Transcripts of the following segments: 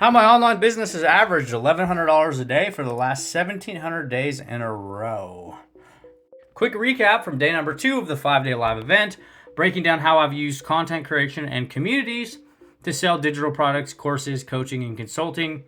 How my online business has averaged $1,100 a day for the last 1,700 days in a row. Quick recap from day number 2 of the 5-day live event, breaking down how I've used content creation and communities to sell digital products, courses, coaching, and consulting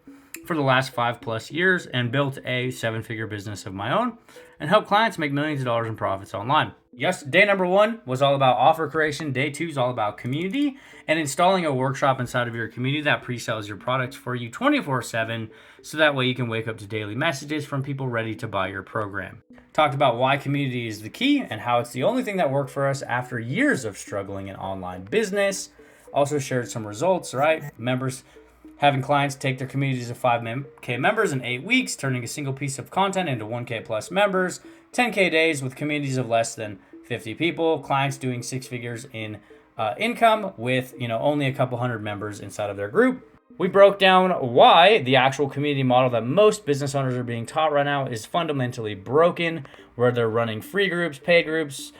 for the last 5+ years and built a 7-figure business of my own and help clients make millions of dollars in profits online. Yes, day number 1 was all about offer creation. Day 2 is all about community and installing a workshop inside of your community that pre-sells your products for you 24/7, so that way you can wake up to daily messages from people ready to buy your program. Talked about why community is the key and how it's the only thing that worked for us after years of struggling in online business. Also shared some results, right? Members having clients take their communities of 5K members in 8 weeks, turning a single piece of content into 1K plus members, 10K days with communities of less than 50 people, clients doing 6 figures in income with only a couple hundred members inside of their group. We broke down why the actual community model that most business owners are being taught right now is fundamentally broken, where they're running free groups, paid groups,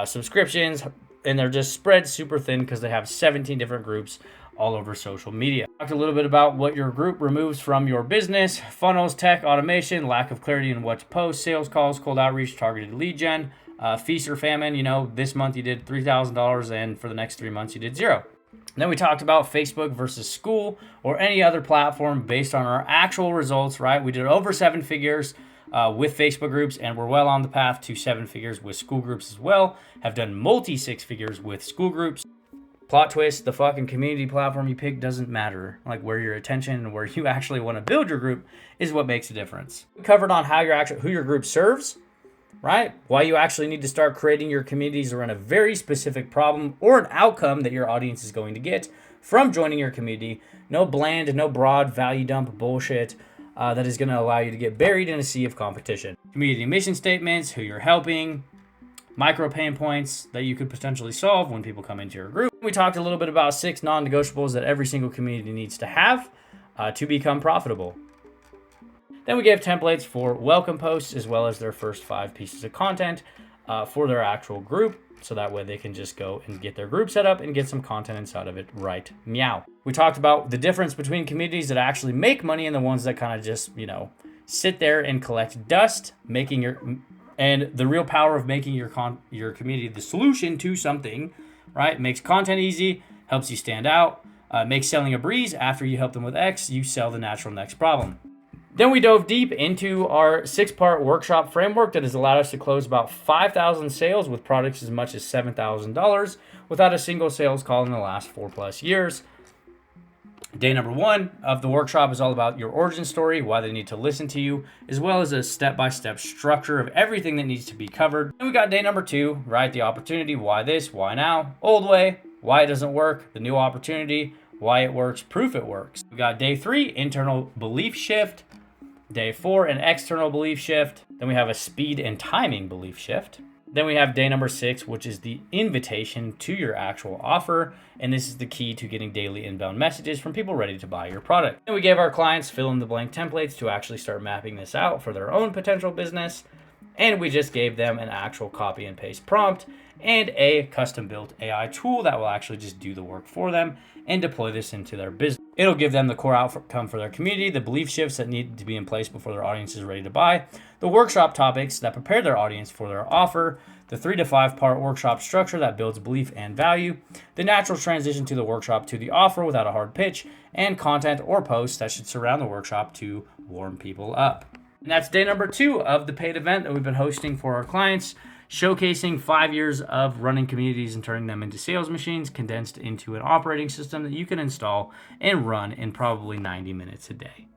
subscriptions, and they're just spread super thin because they have 17 different groups all over social media. Talked a little bit about what your group removes from your business: funnels, tech, automation, lack of clarity in what to post, sales calls, cold outreach, targeted lead gen, feast or famine. This month you did $3,000 and for the next 3 months you did zero. Then we talked about Facebook versus school or any other platform based on our actual results, right? We did over 7 figures with Facebook groups, and we're well on the path to 7 figures with school groups as well. Have done multi 6 figures with school groups. Plot twist, the fucking community platform you pick doesn't matter. Like, where your attention and where you actually want to build your group is what makes a difference. We covered on who your group serves, right? Why you actually need to start creating your communities around a very specific problem or an outcome that your audience is going to get from joining your community. No bland, no broad value dump bullshit that is going to allow you to get buried in a sea of competition. Community mission statements, who you're helping, micro pain points that you could potentially solve when people come into your group. We talked a little bit about 6 non-negotiables that every single community needs to have to become profitable. Then we gave templates for welcome posts as well as their first 5 pieces of content for their actual group, so that way they can just go and get their group set up and get some content inside of it right meow. We talked about the difference between communities that actually make money and the ones that kind of just, sit there and collect dust, and the real power of making your community the solution to something, right? Makes content easy, helps you stand out, makes selling a breeze. After you help them with X, you sell the natural next problem. Then we dove deep into our 6-part workshop framework that has allowed us to close about 5,000 sales with products as much as $7,000 without a single sales call in the last 4+ years. Day number 1 of the workshop is all about your origin story, why they need to listen to you, as well as a step-by-step structure of everything that needs to be covered. Then we got day number 2, right? The opportunity, why this, why now, old way, why it doesn't work, the new opportunity, why it works, proof it works. We got day 3, internal belief shift. Day 4, an external belief shift. Then we have a speed and timing belief shift. Then we have day number 6, which is the invitation to your actual offer. And this is the key to getting daily inbound messages from people ready to buy your product. And we gave our clients fill in the blank templates to actually start mapping this out for their own potential business. And we just gave them an actual copy and paste prompt and a custom built AI tool that will actually just do the work for them and deploy this into their business. It'll give them the core outcome for their community, the belief shifts that need to be in place before their audience is ready to buy, the workshop topics that prepare their audience for their offer, the 3 to 5 part workshop structure that builds belief and value, the natural transition to the workshop to the offer without a hard pitch, and content or posts that should surround the workshop to warm people up. And that's day number 2 of the paid event that we've been hosting for our clients, showcasing 5 years of running communities and turning them into sales machines condensed into an operating system that you can install and run in probably 90 minutes a day.